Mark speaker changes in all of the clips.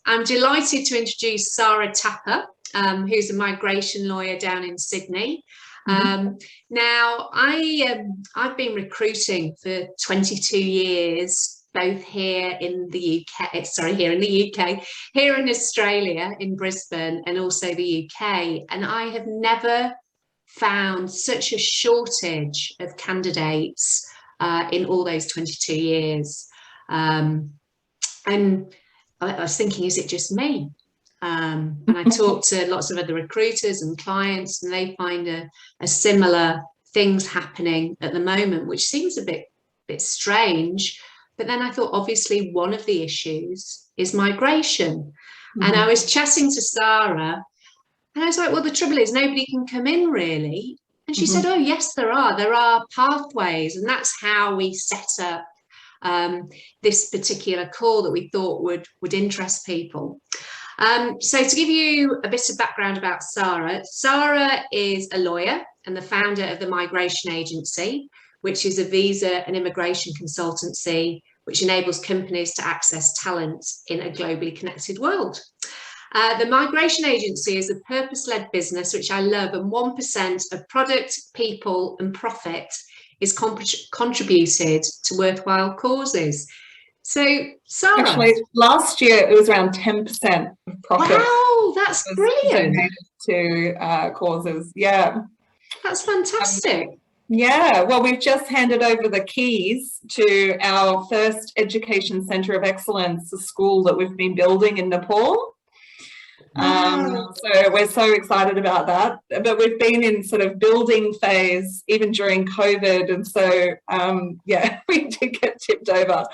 Speaker 1: I'm delighted to introduce Sarah Thapa, who's a migration lawyer down in Sydney. Now, I've been recruiting for 22 years, both here in the UK, here in Australia, in Brisbane, and also the UK. And I have never found such a shortage of candidates in all those 22 years. And I was thinking, is it just me? And I talked to lots of other recruiters and clients, and they find a similar things happening at the moment, which seems a bit strange. But then I thought, obviously, one of the issues is migration. And I was chatting to Sarah, and I was like, well, the trouble is nobody can come in, really. And she said, oh, yes, there are pathways. And that's how we set up this particular call that we thought would interest people. So to give you a bit of background about Sarah, Sarah is a lawyer and the founder of the Migration Agency, which is a visa and immigration consultancy which enables companies to access talent in a globally connected world. The Migration Agency is a purpose-led business, which I love, and 1% of product, people and profit is contributed to worthwhile causes. So, Sarah.
Speaker 2: Actually, last year it was around 10% of profit.
Speaker 1: Wow, that's brilliant.
Speaker 2: To causes, yeah.
Speaker 1: That's fantastic.
Speaker 2: Yeah, well, we've just handed over the keys to our first education centre of excellence, a school that we've been building in Nepal. So we're so excited about that, but we've been in sort of building phase even during COVID, and so yeah, we did get tipped over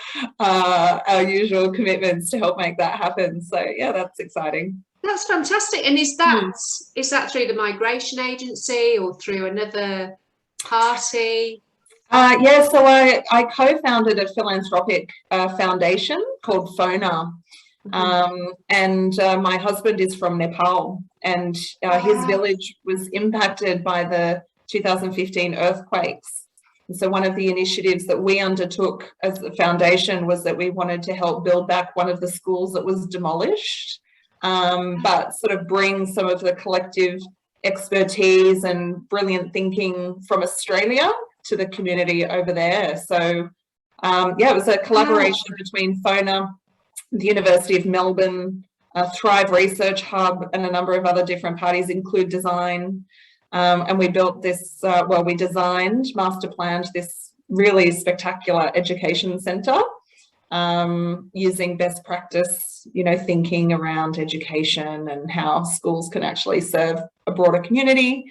Speaker 2: our usual commitments to help make that happen. So yeah, that's exciting.
Speaker 1: That's fantastic. And is that through the Migration Agency or through another party?
Speaker 2: Yeah, so I co-founded a philanthropic foundation called FONA. And my husband is from Nepal, and his village was impacted by the 2015 earthquakes. And so one of the initiatives that we undertook as a foundation was that we wanted to help build back one of the schools that was demolished, but sort of bring some of the collective expertise and brilliant thinking from Australia to the community over there. So yeah, it was a collaboration between FONA, the University of Melbourne, Thrive Research Hub, and a number of other different parties, include design. And we built this, well, we designed, master planned this really spectacular education centre using best practice, you know, thinking around education and how schools can actually serve a broader community.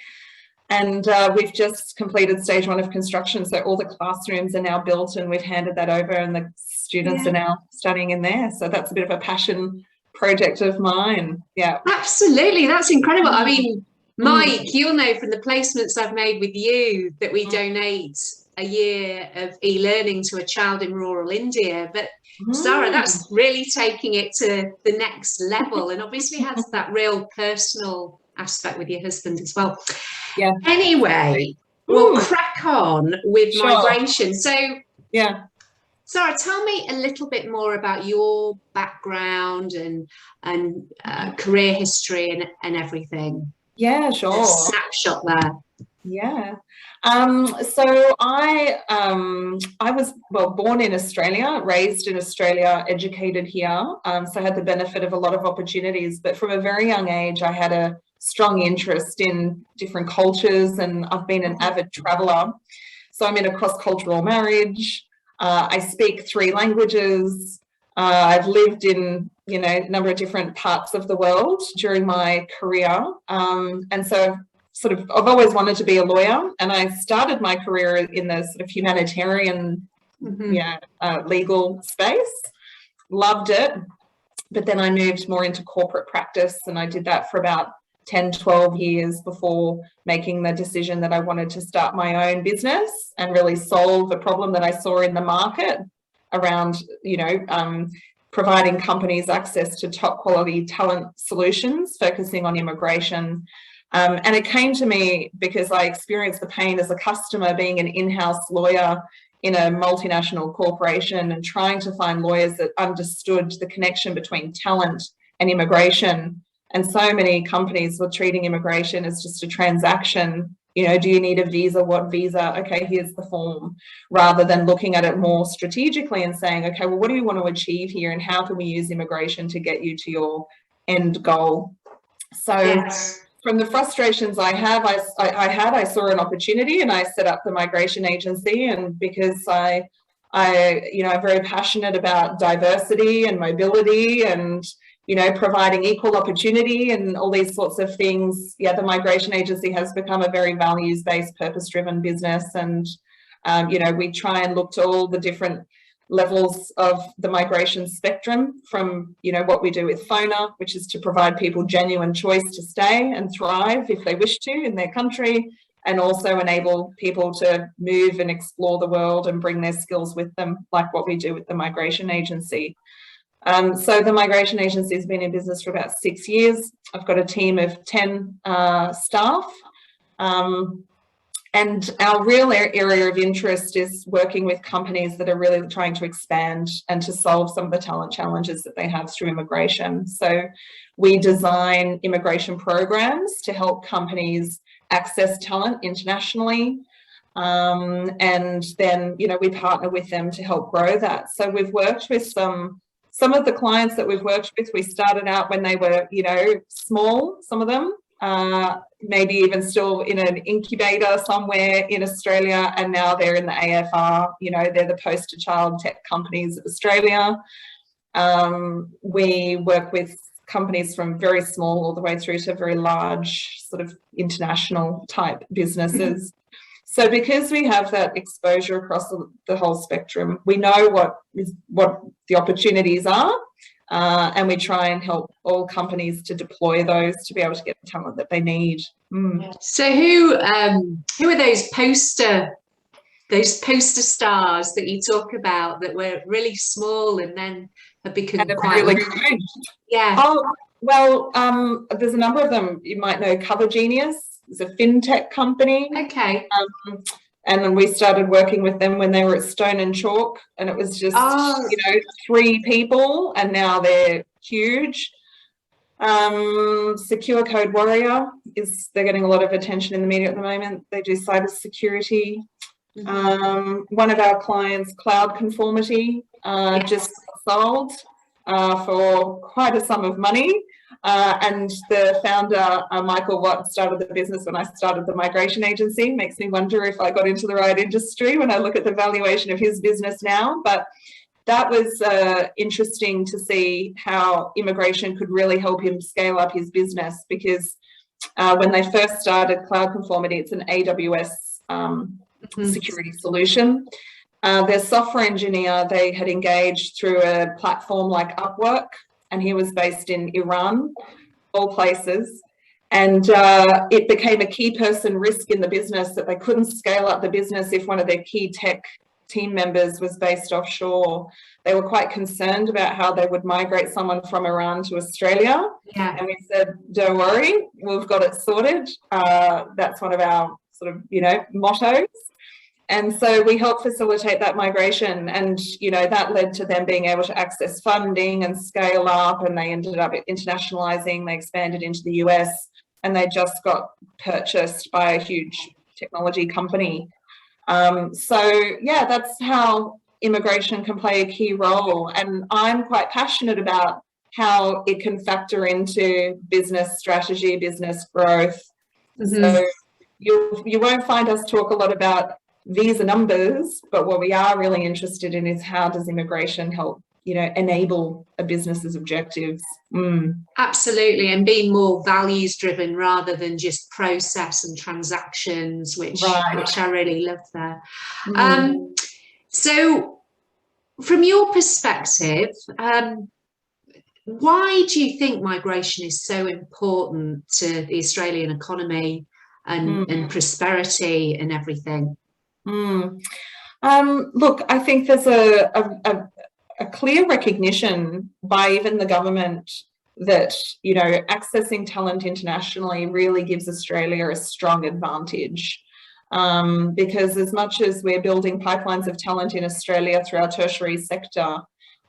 Speaker 2: And we've just completed stage 1 of construction, so all the classrooms are now built, and we've handed that over, and the students are now studying in there. So that's a bit of a passion project of mine. Yeah,
Speaker 1: absolutely, that's incredible. I mean, Mike, you'll know from the placements I've made with you that we donate a year of e-learning to a child in rural India, but Sarah, that's really taking it to the next level, and obviously has that real personal aspect with your husband as well.
Speaker 2: Yeah.
Speaker 1: Anyway, we'll crack on with migration. So
Speaker 2: yeah,
Speaker 1: Sarah, tell me a little bit more about your background and career history and everything.
Speaker 2: Yeah, sure.
Speaker 1: A snapshot there.
Speaker 2: Yeah. So I was, well, born in Australia, raised in Australia, educated here. So I had the benefit of a lot of opportunities, but from a very young age, I had a strong interest in different cultures, and I've been an avid traveller. So I'm in a cross-cultural marriage. I speak 3 languages. I've lived in, you know, a number of different parts of the world during my career. And so I've always wanted to be a lawyer, and I started my career in the sort of humanitarian, legal space. Loved it. But then I moved more into corporate practice, and I did that for about 10, 12 years before making the decision that I wanted to start my own business and really solve a problem that I saw in the market around, you know, providing companies access to top quality talent solutions, focusing on immigration. And it came to me because I experienced the pain as a customer, being an in-house lawyer in a multinational corporation and trying to find lawyers that understood the connection between talent and immigration. And so many companies were treating immigration as just a transaction. You know, do you need a visa? What visa? Okay, here's the form, rather than looking at it more strategically and saying, okay, well, what do we want to achieve here, and how can we use immigration to get you to your end goal? So yes. From the frustrations I saw an opportunity, and I set up the migration agency. And because I'm very passionate about diversity and mobility and, you know, providing equal opportunity and all these sorts of things. Yeah, the migration agency has become a very values-based, purpose-driven business. And, you know, we try and look to all the different levels of the migration spectrum, from, you know, what we do with FONA, which is to provide people genuine choice to stay and thrive if they wish to in their country, and also enable people to move and explore the world and bring their skills with them, like what we do with the migration agency. So the migration agency has been in business for about 6 years. I've got a team of 10 staff. And our real area of interest is working with companies that are really trying to expand and to solve some of the talent challenges that they have through immigration. So we design immigration programs to help companies access talent internationally. And then, you know, we partner with them to help grow that. So we've worked with some of the clients that we've worked with. We started out when they were, you know, small, some of them, maybe even still in an incubator somewhere in Australia, and now they're in the AFR, you know, they're the poster child tech companies of Australia. We work with companies from very small all the way through to very large sort of international type businesses. So because we have that exposure across the whole spectrum, we know what the opportunities are, and we try and help all companies to deploy those to be able to get the talent that they need.
Speaker 1: So who are those poster stars that you talk about that were really small and then have become quite
Speaker 2: really
Speaker 1: large? Yeah.
Speaker 2: Oh, well, there's a number of them. You might know Cover Genius. It's a fintech company.
Speaker 1: Okay.
Speaker 2: And then we started working with them when they were at Stone and Chalk, and it was just, you know, 3 people, and now they're huge. Secure Code Warrior they're getting a lot of attention in the media at the moment. They do cybersecurity. One of our clients, Cloud Conformity, just sold for quite a sum of money. And the founder, Michael Watt, started the business when I started the migration agency. Makes me wonder if I got into the right industry when I look at the valuation of his business now. But that was interesting to see how immigration could really help him scale up his business, because when they first started Cloud Conformity, it's an AWS security solution. Their software engineer, they had engaged through a platform like Upwork, and he was based in Iran, all places. And it became a key person risk in the business that they couldn't scale up the business if one of their key tech team members was based offshore. They were quite concerned about how they would migrate someone from Iran to Australia.
Speaker 1: Yeah.
Speaker 2: And we said, don't worry, we've got it sorted. That's one of our sort of, you know, mottos. And so we helped facilitate that migration, and, you know, that led to them being able to access funding and scale up, and they ended up internationalizing. They expanded into the US, and they just got purchased by a huge technology company. So yeah, that's how immigration can play a key role. And I'm quite passionate about how it can factor into business strategy, business growth. So you won't find us talk a lot about visa numbers, but what we are really interested in is how does immigration help, you know, enable a business's objectives.
Speaker 1: Absolutely, and being more values driven rather than just process and transactions, which I really love there. So from your perspective, why do you think migration is so important to the Australian economy and prosperity and everything?
Speaker 2: Look, I think there's a clear recognition by even the government that, you know, accessing talent internationally really gives Australia a strong advantage. Because as much as we're building pipelines of talent in Australia through our tertiary sector,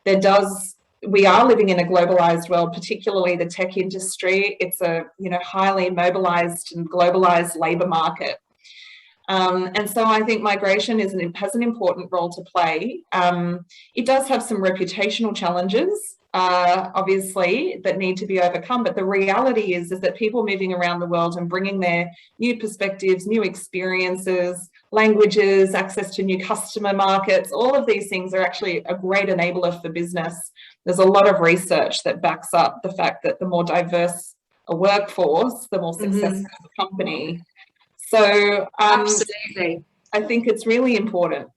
Speaker 2: there does we are living in a globalized world, particularly the tech industry. It's a, you know, highly mobilized and globalized labor market. And so I think migration has an important role to play. It does have some reputational challenges, obviously, that need to be overcome. But the reality is that people moving around the world and bringing their new perspectives, new experiences, languages, access to new customer markets, all of these things are actually a great enabler for business. There's a lot of research that backs up the fact that the more diverse a workforce, the more successful the company. So
Speaker 1: absolutely,
Speaker 2: I think it's really important.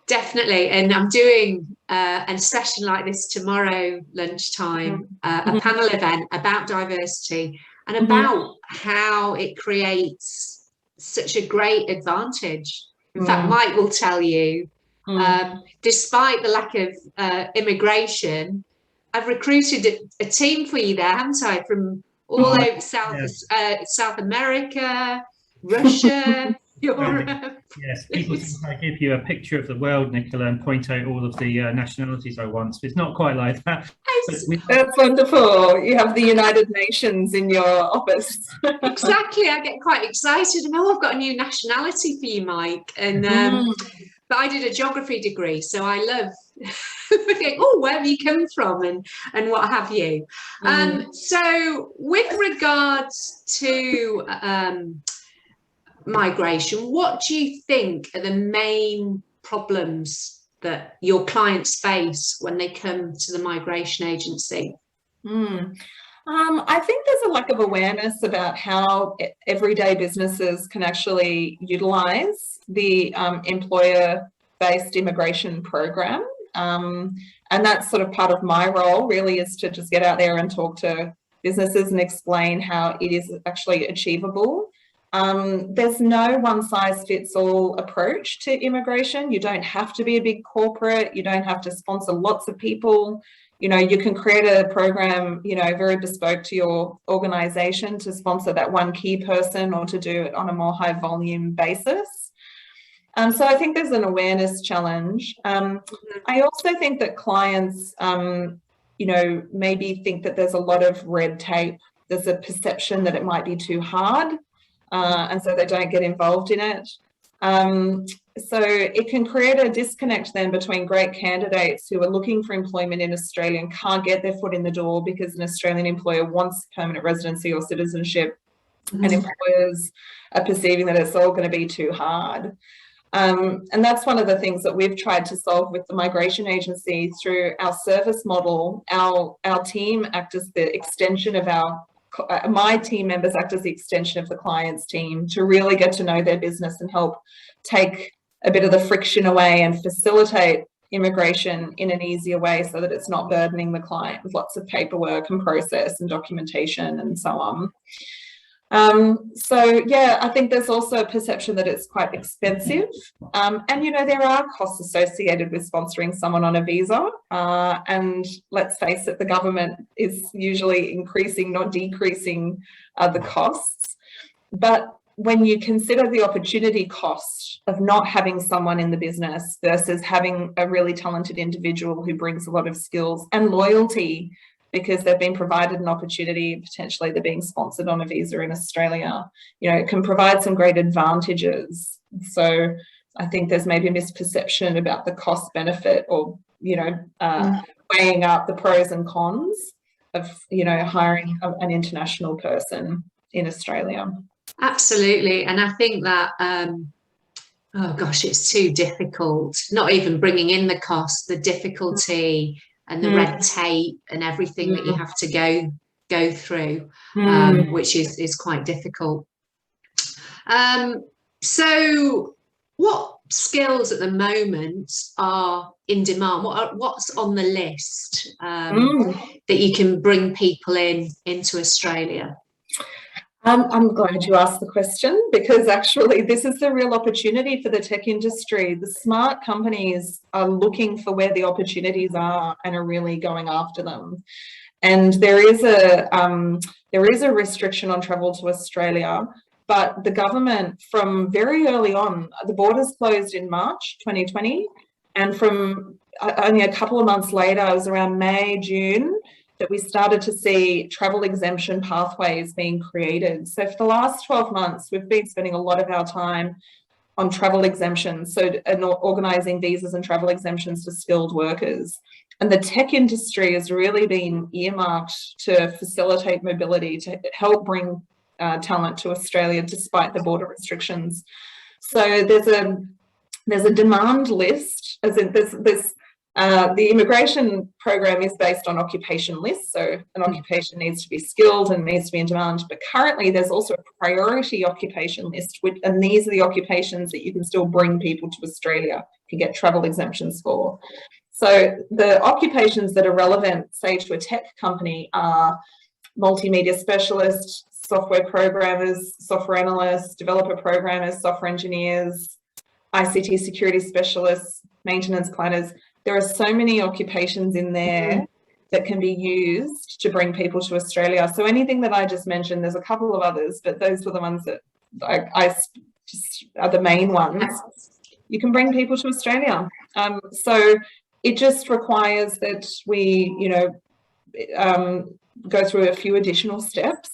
Speaker 1: Definitely. And I'm doing a session like this tomorrow lunchtime, a panel event about diversity and about how it creates such a great advantage. In fact, Mike will tell you, despite the lack of immigration, I've recruited a team for you there, haven't I, from all over South America, Russia, Europe.
Speaker 3: Yes, people think I give you a picture of the world, Nicola, and point out all of the nationalities I want. It's not quite like that.
Speaker 2: That's wonderful. You have the United Nations in your office.
Speaker 1: Exactly. I get quite excited. And I've got a new nationality for you, Mike. And but I did a geography degree, so I love thinking, oh, where have you come from and what have you. So with regards to migration, what do you think are the main problems that your clients face when they come to the migration agency?
Speaker 2: I think there's a lack of awareness about how everyday businesses can actually utilise the employer-based immigration program. And that's sort of part of my role, really, is to just get out there and talk to businesses and explain how it is actually achievable. There's no one-size-fits-all approach to immigration. You don't have to be a big corporate. You don't have to sponsor lots of people. You know, you can create a program, you know, very bespoke to your organisation to sponsor that one key person or to do it on a more high volume basis. So I think there's an awareness challenge. I also think that clients, you know, maybe think that there's a lot of red tape. There's a perception that it might be too hard. And so they don't get involved in it. So it can create a disconnect then between great candidates who are looking for employment in Australia and can't get their foot in the door because an Australian employer wants permanent residency or citizenship, and employers are perceiving that it's all going to be too hard. And that's one of the things that we've tried to solve with the migration agency through our service model. Our team act as the extension of my team members act as the extension of the client's team to really get to know their business and help take a bit of the friction away and facilitate immigration in an easier way so that it's not burdening the client with lots of paperwork and process and documentation and so on. So yeah, I think there's also a perception that it's quite expensive. And, you know, there are costs associated with sponsoring someone on a visa. And let's face it, the government is usually increasing, not decreasing the costs. But when you consider the opportunity cost of not having someone in the business versus having a really talented individual who brings a lot of skills and loyalty because they've been provided an opportunity, potentially they're being sponsored on a visa in Australia, you know, it can provide some great advantages. So I think there's maybe a misperception about the cost benefit or, you know, weighing up the pros and cons of, you know, hiring an international person in Australia.
Speaker 1: Absolutely. And I think that, oh gosh, it's too difficult, not even bringing in the cost, the difficulty and the red tape and everything that you have to go through, which is quite difficult. So what skills at the moment are in demand? What's on the list that you can bring people into Australia?
Speaker 2: I'm glad you asked the question, because actually this is the real opportunity for the tech industry. The smart companies are looking for where the opportunities are and are really going after them. And there is a restriction on travel to Australia, but the government from very early on, the borders closed in March 2020, And from only a couple of months later, it was around May, June, that we started to see travel exemption pathways being created. So for the last 12 months, we've been spending a lot of our time on travel exemptions, so organising visas and travel exemptions for skilled workers. And the tech industry has really been earmarked to facilitate mobility, to help bring talent to Australia despite the border restrictions. So there's a demand list, as in the immigration program is based on occupation lists, so an occupation needs to be skilled and needs to be in demand, but currently there's also a priority occupation list, and these are the occupations that you can still bring people to Australia, can get travel exemptions for. So the occupations that are relevant, say, to a tech company are multimedia specialists, software programmers, software analysts, developer programmers, software engineers, ICT security specialists, maintenance planners. There are so many occupations in there that can be used to bring people to Australia. So anything that I just mentioned, there's a couple of others, but those were the ones that I just are the main ones. You can bring people to Australia. So it just requires that we, go through a few additional steps.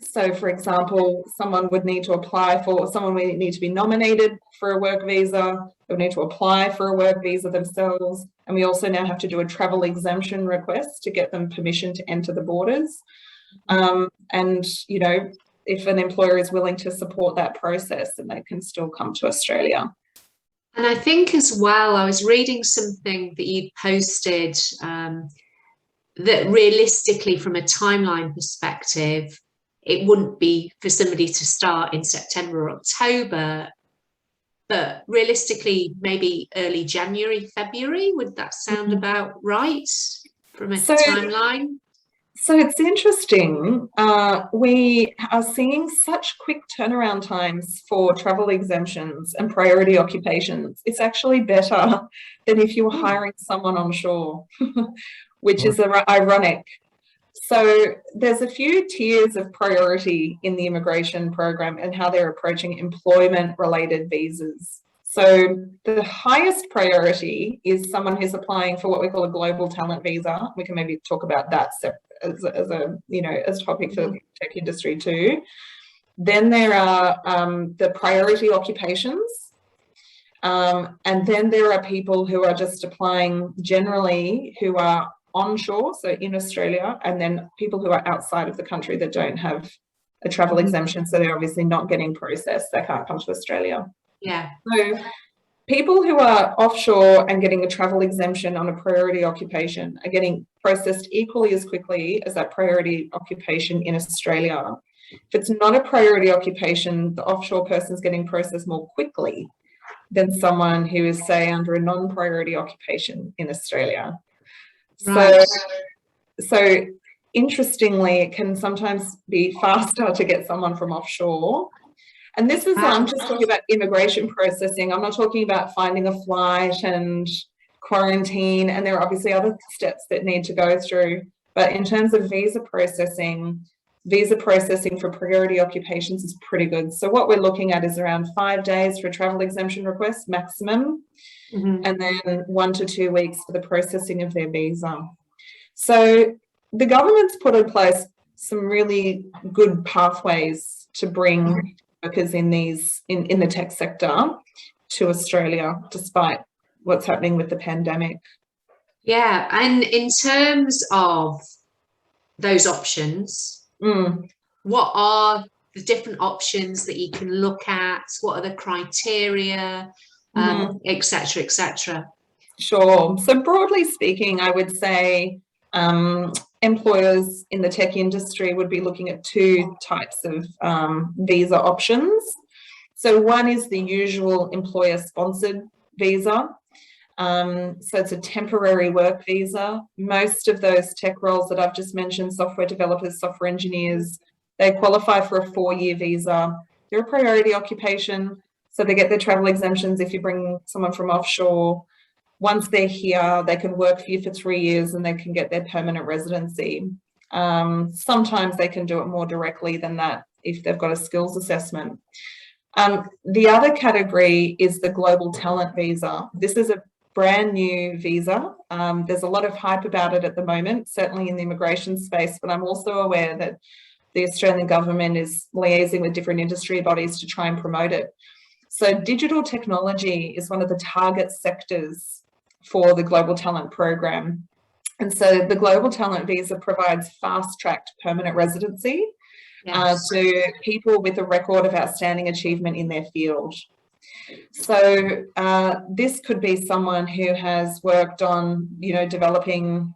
Speaker 2: So, for example, someone would need to be nominated for a work visa. They would need to apply for a work visa themselves. And we also now have to do a travel exemption request to get them permission to enter the borders. If an employer is willing to support that process, then they can still come to Australia.
Speaker 1: And I think as well, I was reading something that you posted that realistically, from a timeline perspective, it wouldn't be for somebody to start in September or October, but realistically, maybe early January, February. Would that sound about right from a timeline?
Speaker 2: So it's interesting. We are seeing such quick turnaround times for travel exemptions and priority occupations. It's actually better than if you were hiring someone onshore, which is ironic. So there's a few tiers of priority in the immigration program and how they're approaching employment-related visas. So the highest priority is someone who's applying for what we call a global talent visa. We can maybe talk about that as a topic for the tech industry too. Then there are the priority occupations. And then there are people who are just applying generally who are onshore, so in Australia, and then people who are outside of the country that don't have a travel exemption, so they're obviously not getting processed, they can't come to Australia.
Speaker 1: Yeah.
Speaker 2: So people who are offshore and getting a travel exemption on a priority occupation are getting processed equally as quickly as that priority occupation in Australia. If it's not a priority occupation, the offshore person's getting processed more quickly than someone who is, say, under a non-priority occupation in Australia. Right. So interestingly, it can sometimes be faster to get someone from offshore. And this is, I'm just talking about immigration processing. I'm not talking about finding a flight and quarantine, and there are obviously other steps that need to go through. But in terms of visa processing for priority occupations is pretty good. So what we're looking at is around 5 days for a travel exemption request maximum, and then 1 to 2 weeks for the processing of their visa. So the government's put in place some really good pathways to bring workers in the tech sector to Australia, despite what's happening with the pandemic.
Speaker 1: Yeah, and in terms of those options, what are the different options that you can look at? What are the criteria, et cetera, et cetera?
Speaker 2: Sure. So broadly speaking, I would say employers in the tech industry would be looking at 2 types of visa options. So one is the usual employer-sponsored visa. So it's a temporary work visa. Most of those tech roles that I've just mentioned, software developers, software engineers, they qualify for a 4-year visa. They're a priority occupation, so they get their travel exemptions if you bring someone from offshore. Once they're here, they can work for you for 3 years and they can get their permanent residency. Sometimes they can do it more directly than that if they've got a skills assessment. The other category is the global talent visa. This is a brand new visa. There's a lot of hype about it at the moment, certainly in the immigration space, but I'm also aware that the Australian government is liaising with different industry bodies to try and promote it. So digital technology is one of the target sectors for the Global Talent Program. And so the Global Talent Visa provides fast-tracked permanent residency to people with a record of outstanding achievement in their field. So this could be someone who has worked on, developing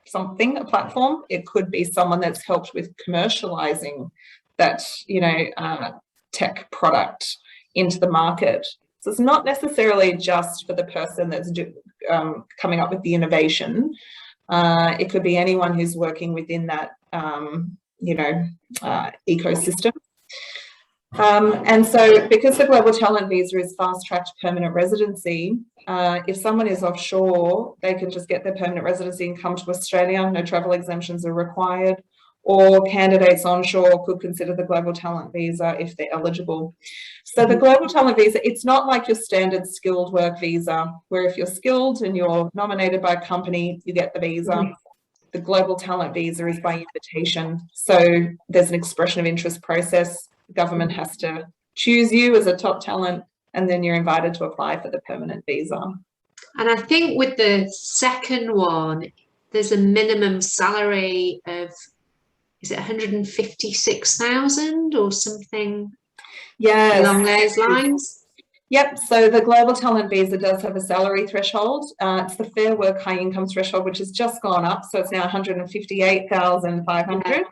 Speaker 2: something, a platform. It could be someone that's helped with commercializing that, tech product into the market. So it's not necessarily just for the person that's coming up with the innovation. It could be anyone who's working within that, ecosystem. And so because the Global Talent Visa is fast-tracked permanent residency, if someone is offshore, they can just get their permanent residency and come to Australia. No travel exemptions are required. Or candidates onshore could consider the Global Talent Visa if they're eligible. So the Global Talent Visa, it's not like your standard skilled work visa, where if you're skilled and you're nominated by a company, you get the visa. The Global Talent Visa is by invitation. So there's an expression of interest process. The government has to choose you as a top talent, and then you're invited to apply for the permanent visa.
Speaker 1: And I think with the second one, there's a minimum salary of, is it 156,000 or something along those lines?
Speaker 2: Yep, so the Global Talent Visa does have a salary threshold. It's the Fair Work High Income threshold, which has just gone up, so it's now 158,500.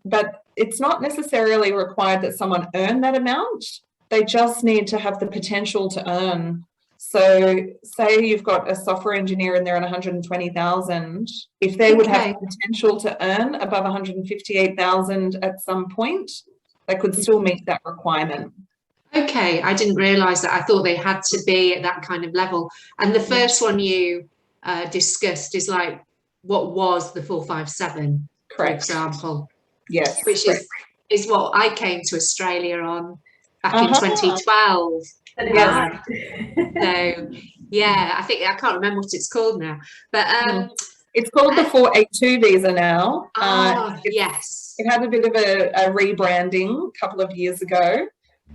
Speaker 2: But it's not necessarily required that someone earn that amount. They just need to have the potential to earn. So say you've got a software engineer and they're on 120,000, if they would have the potential to earn above 158,000 at some point, they could still meet that requirement.
Speaker 1: Okay, I didn't realise that. I thought they had to be at that kind of level. And the first one you discussed is like what was the 457, for example.
Speaker 2: Yes.
Speaker 1: Which is what I came to Australia on back in 2012.
Speaker 2: Yes.
Speaker 1: So yeah, I can't remember what it's called now, but
Speaker 2: it's called the 482 visa now.
Speaker 1: Yes,
Speaker 2: it had a bit of a rebranding a couple of years ago,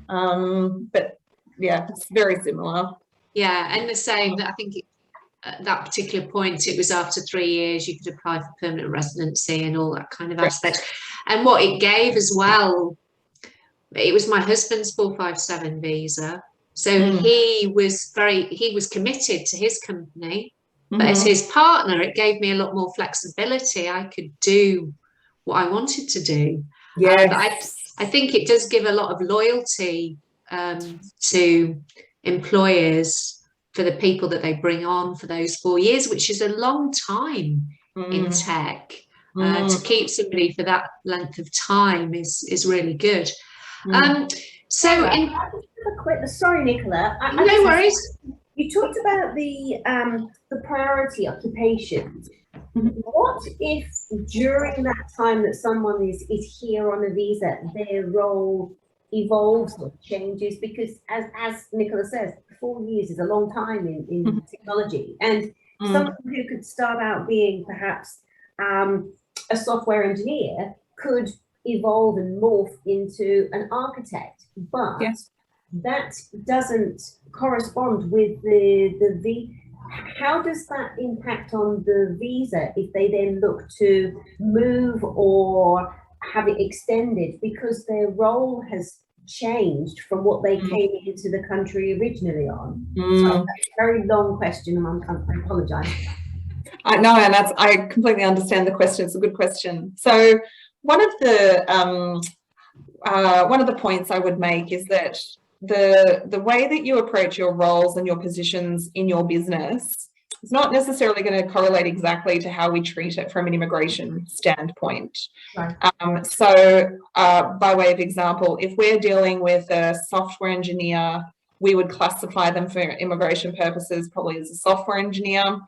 Speaker 2: but yeah, it's very similar.
Speaker 1: Yeah, and the same. I think at that particular point, it was after 3 years you could apply for permanent residency and all that kind of aspect. And what it gave as well, it was my husband's 457 visa. So he was committed to his company, but as his partner, it gave me a lot more flexibility. I could do what I wanted to do. But I think it does give a lot of loyalty to employers for the people that they bring on for those 4 years, which is a long time in tech. To keep somebody for that length of time is really good.
Speaker 4: Sorry, Nicola.
Speaker 1: No worries.
Speaker 4: You talked about the priority occupations. What if during that time that someone is here on a visa, their role evolves or changes? Because as Nicola says, 4 years is a long time in technology, and someone who could start out being perhaps a software engineer could evolve and morph into an architect, but that doesn't correspond with the how does that impact on the visa if they then look to move or have it extended because their role has changed from what they came into the country originally on? So that's a very long question, and I apologize.
Speaker 2: No, and I completely understand the question. It's a good question. So one of the points I would make is that the way that you approach your roles and your positions in your business is not necessarily going to correlate exactly to how we treat it from an immigration standpoint. Right. By way of example, if we're dealing with a software engineer, we would classify them for immigration purposes probably as a software engineer.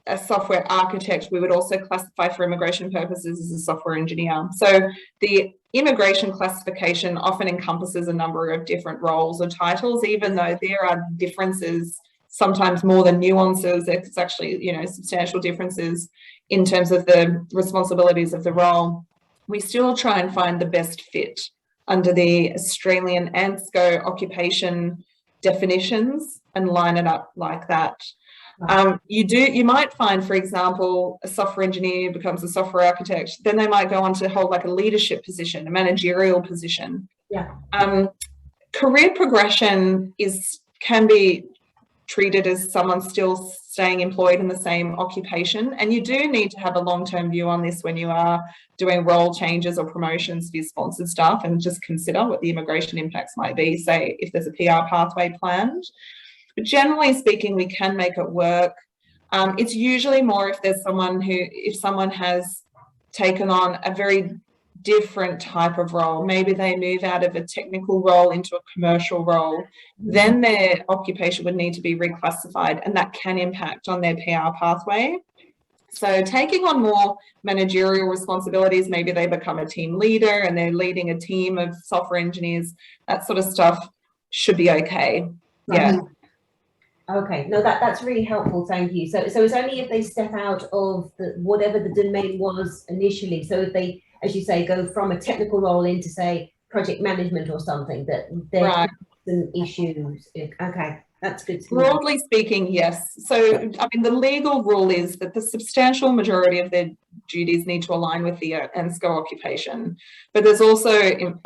Speaker 2: a software architect, we would also classify for immigration purposes as a software engineer. So the immigration classification often encompasses a number of different roles or titles, even though there are differences, sometimes more than nuances. It's actually, you know, substantial differences in terms of the responsibilities of the role. We still try and find the best fit under the Australian ANSCO occupation definitions and line it up like that. You might find, for example, a software engineer becomes a software architect, then they might go on to hold like a leadership position, a managerial position.
Speaker 4: Yeah.
Speaker 2: Career progression can be treated as someone still staying employed in the same occupation, and you do need to have a long-term view on this when you are doing role changes or promotions for your sponsored staff, and just consider what the immigration impacts might be, say if there's a PR pathway planned. But generally speaking, we can make it work. It's usually more if there's if someone has taken on a very different type of role, maybe they move out of a technical role into a commercial role, then their occupation would need to be reclassified, and that can impact on their PR pathway. So taking on more managerial responsibilities, maybe they become a team leader and they're leading a team of software engineers, that sort of stuff should be okay. Yeah.
Speaker 4: Okay, no, that's really helpful, thank you. So it's only if they step out of whatever the domain was initially. So if they, as you say, go from a technical role into, say, project management or something, that there are some issues. Okay, that's good to know.
Speaker 2: Broadly speaking, yes. So, I mean, the legal rule is that the substantial majority of their duties need to align with the ANSCO occupation, but there's also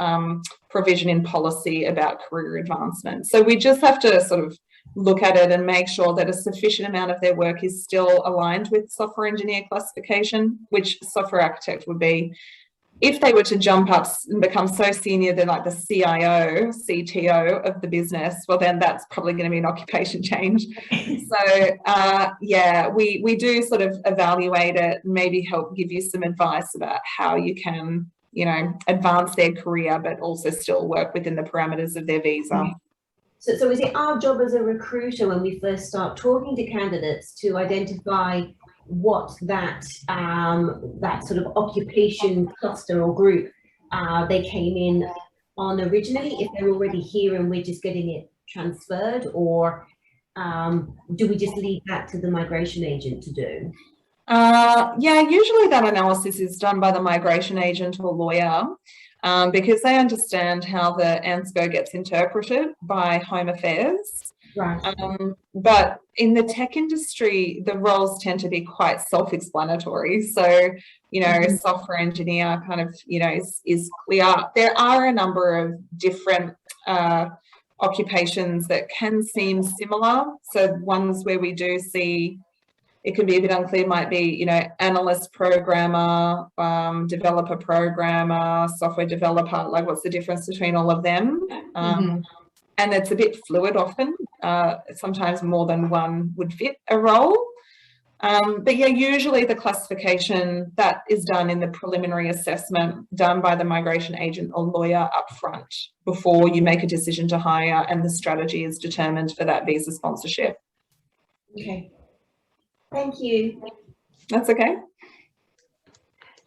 Speaker 2: provision in policy about career advancement. So we just have to sort of look at it and make sure that a sufficient amount of their work is still aligned with software engineer classification, which software architect would be. If they were to jump up and become so senior, they're like the CIO, CTO of the business, well, then that's probably going to be an occupation change. So, yeah, we do sort of evaluate it and maybe help give you some advice about how you can, you know, advance their career, but also still work within the parameters of their visa.
Speaker 4: So is it our job as a recruiter when we first start talking to candidates to identify what that sort of occupation cluster or group they came in on originally, if they're already here and we're just getting it transferred, or do we just leave that to the migration agent to do?
Speaker 2: Yeah, usually that analysis is done by the migration agent or lawyer, because they understand how the ANSCO gets interpreted by Home Affairs.
Speaker 4: Right.
Speaker 2: But in the tech industry, the roles tend to be quite self-explanatory. So, you know, software engineer kind of, you know, is clear. There are a number of different occupations that can seem similar. So ones where we do see it can be a bit unclear might be, you know, analyst programmer, developer programmer, software developer, like what's the difference between all of them? And it's a bit fluid often. Sometimes more than one would fit a role. But yeah, usually the classification that is done in the preliminary assessment done by the migration agent or lawyer up front before you make a decision to hire and the strategy is determined for that visa sponsorship.
Speaker 4: Okay. Thank you.
Speaker 2: That's okay.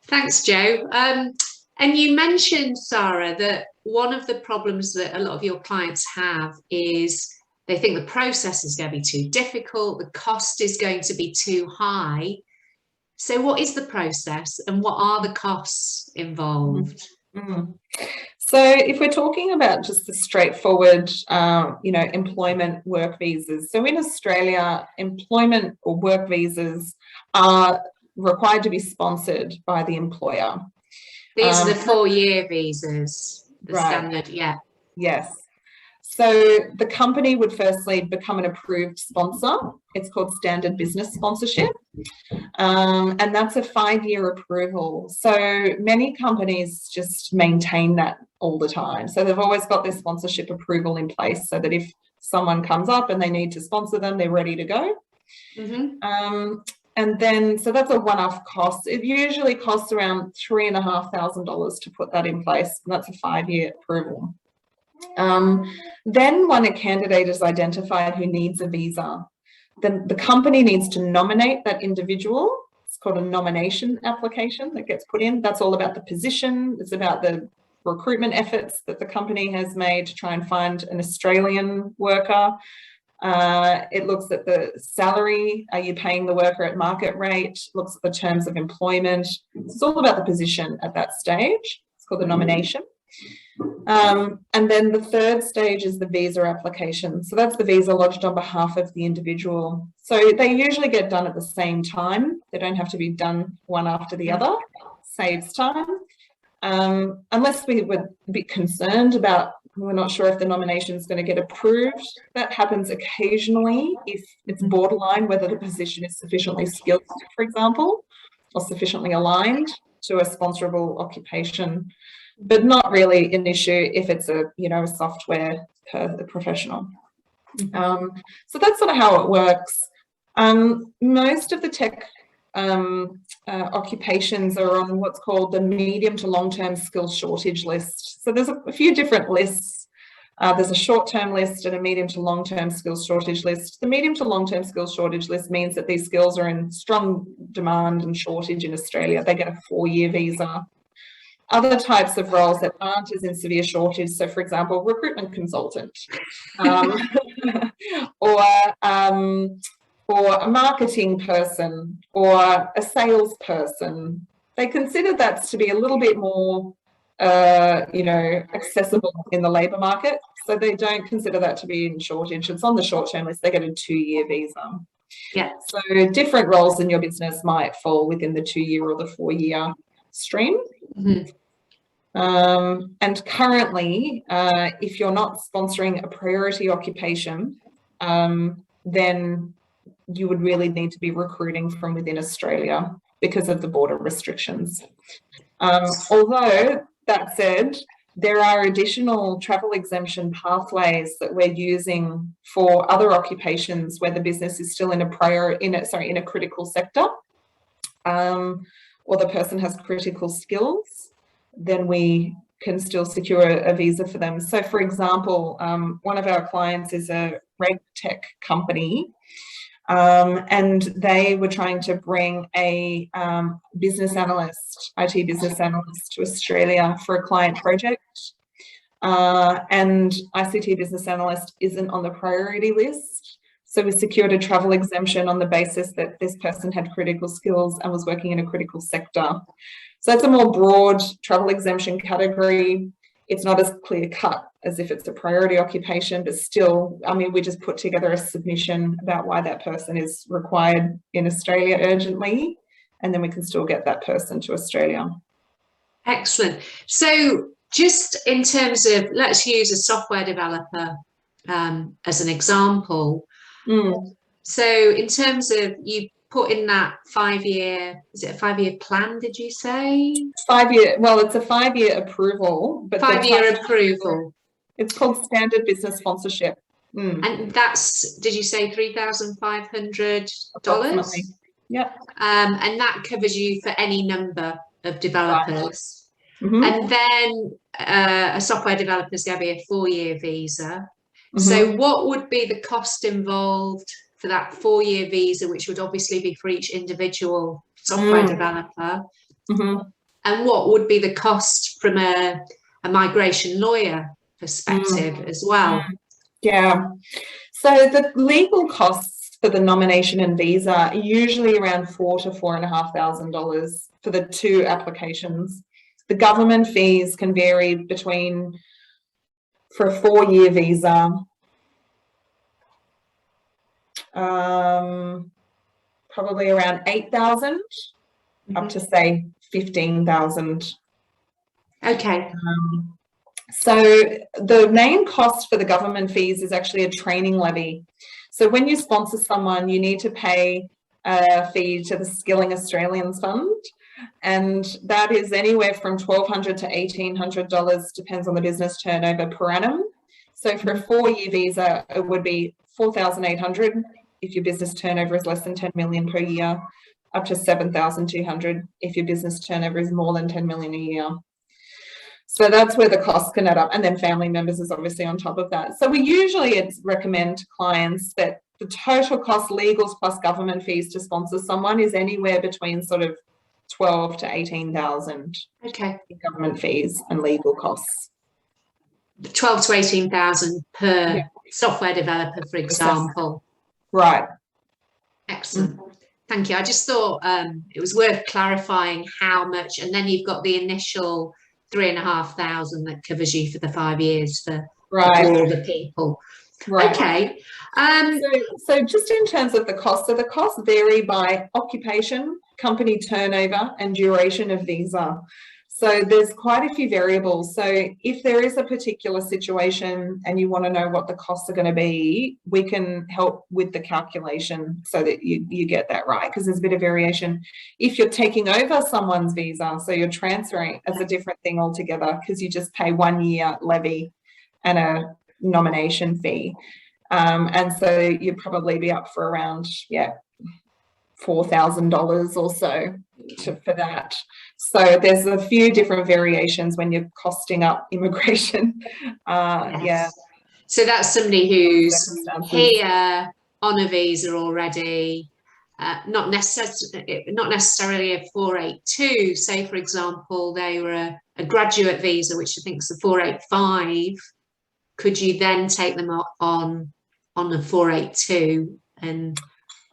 Speaker 1: Thanks, Jo. And you mentioned, Sarah, that one of the problems that a lot of your clients have is they think the process is going to be too difficult, the cost is going to be too high. So what is the process and what are the costs involved?
Speaker 2: So if we're talking about just the straightforward, you know, employment work visas. So in Australia, employment or work visas are required to be sponsored by the employer.
Speaker 1: These are the 4-year visas, the standard, yeah.
Speaker 2: Yes. So the company would firstly become an approved sponsor. It's called standard business sponsorship. And that's a 5-year approval. So many companies just maintain that all the time. So they've always got their sponsorship approval in place so that if someone comes up and they need to sponsor them, they're ready to go. And then, so that's a one-off cost. It usually costs around $3,500 to put that in place. And that's a 5-year approval. Then when a candidate is identified who needs a visa, then the company needs to nominate that individual. It's called a nomination application that gets put in. That's all about the position. It's about the recruitment efforts that the company has made to try and find an Australian worker. It looks at the salary. Are you paying the worker at market rate? Looks at the terms of employment. It's all about the position at that stage. It's called the nomination. And then the third stage is the visa application. So that's the visa lodged on behalf of the individual. So they usually get done at the same time. They don't have to be done one after the other. Saves time. Unless we would be concerned about, we're not sure if the nomination is going to get approved. That happens occasionally if it's borderline whether the position is sufficiently skilled, for example, or sufficiently aligned to a sponsorable occupation, but not really an issue if it's a, you know, a software professional. So that's sort of how it works. Most of the tech occupations are on what's called the medium to long-term skills shortage list. So there's a few different lists. There's a short-term list and a medium to long-term skills shortage list. The medium to long-term skills shortage list means that these skills are in strong demand and shortage in Australia. They get a 4-year visa. Other types of roles that aren't as in severe shortage, so for example, recruitment consultant, or a marketing person, or a salesperson, they consider that to be a little bit more, you know, accessible in the labour market. So they don't consider that to be in shortage. It's on the short-term list. They get a 2-year visa.
Speaker 1: Yeah.
Speaker 2: So different roles in your business might fall within the 2-year or the 4-year stream.
Speaker 1: Mm-hmm.
Speaker 2: And currently, if you're not sponsoring a priority occupation, then you would really need to be recruiting from within Australia because of the border restrictions. Although, that said, there are additional travel exemption pathways that we're using for other occupations where the business is still in a critical sector, or the person has critical skills, then we can still secure a visa for them. So, for example, one of our clients is a reg tech company, and they were trying to bring a business analyst, IT business analyst, to Australia for a client project. And ICT business analyst isn't on the priority list. So we secured a travel exemption on the basis that this person had critical skills and was working in a critical sector. So that's a more broad travel exemption category. It's not as clear cut as if it's a priority occupation, but still, I mean, we just put together a submission about why that person is required in Australia urgently, and then we can still get that person to Australia.
Speaker 1: Excellent. So just in terms of, let's use a software developer as an example. So in terms of, you put in that 5-year, is it a 5-year plan, did you say?
Speaker 2: 5-year, well, it's a 5-year approval. But
Speaker 1: 5-year approval.
Speaker 2: It's called standard business sponsorship.
Speaker 1: And that's, did you say $3,500?
Speaker 2: Yeah.
Speaker 1: And that covers you for any number of developers.
Speaker 2: Right.
Speaker 1: And then a software developer is going to be a 4-year visa. So what would be the cost involved for that 4-year visa, which would obviously be for each individual software developer? And what would be the cost from a migration lawyer perspective as well?
Speaker 2: Yeah. So the legal costs for the nomination and visa are usually around $4,000 to $4,500 for the 2 applications. The government fees can vary between, for a 4-year visa, probably around $8,000 up to say $15,000.
Speaker 1: Okay.
Speaker 2: So the main cost for the government fees is actually a training levy. So when you sponsor someone, you need to pay a fee to the Skilling Australians Fund, and that is anywhere from $1,200 to $1,800, depends on the business turnover per annum. So for a 4-year visa, it would be $4,800 if your business turnover is less than 10 million per year, up to $7,200 if your business turnover is more than 10 million a year. So that's where the costs can add up, and then family members is obviously on top of that. So we usually recommend to clients that the total cost, legals plus government fees to sponsor someone, is anywhere between sort of 12 to 18,000.
Speaker 1: Okay.
Speaker 2: In government fees and legal costs.
Speaker 1: 12 to 18,000 per software developer, for example.
Speaker 2: Right.
Speaker 1: Excellent. Thank you. I just thought it was worth clarifying how much, and then you've got the initial 3,500 that covers you for the 5 years for all the people.
Speaker 2: Right.
Speaker 1: Okay.
Speaker 2: So just in terms of the cost, so the costs vary by occupation, company turnover, and duration of visa. So there's quite a few variables. So if there is a particular situation and you want to know what the costs are going to be, we can help with the calculation so that you get that right, because there's a bit of variation. If you're taking over someone's visa, so you're transferring, as a different thing altogether, because you just pay 1 year levy and a nomination fee. And so you'd probably be up for around, $4,000 or so for that. So there's a few different variations when you're costing up immigration.
Speaker 1: So that's somebody who's here on a visa already, not necessarily a 482. Say, for example, they were a graduate visa, which I think is a 485. Could you then take them on a 482? And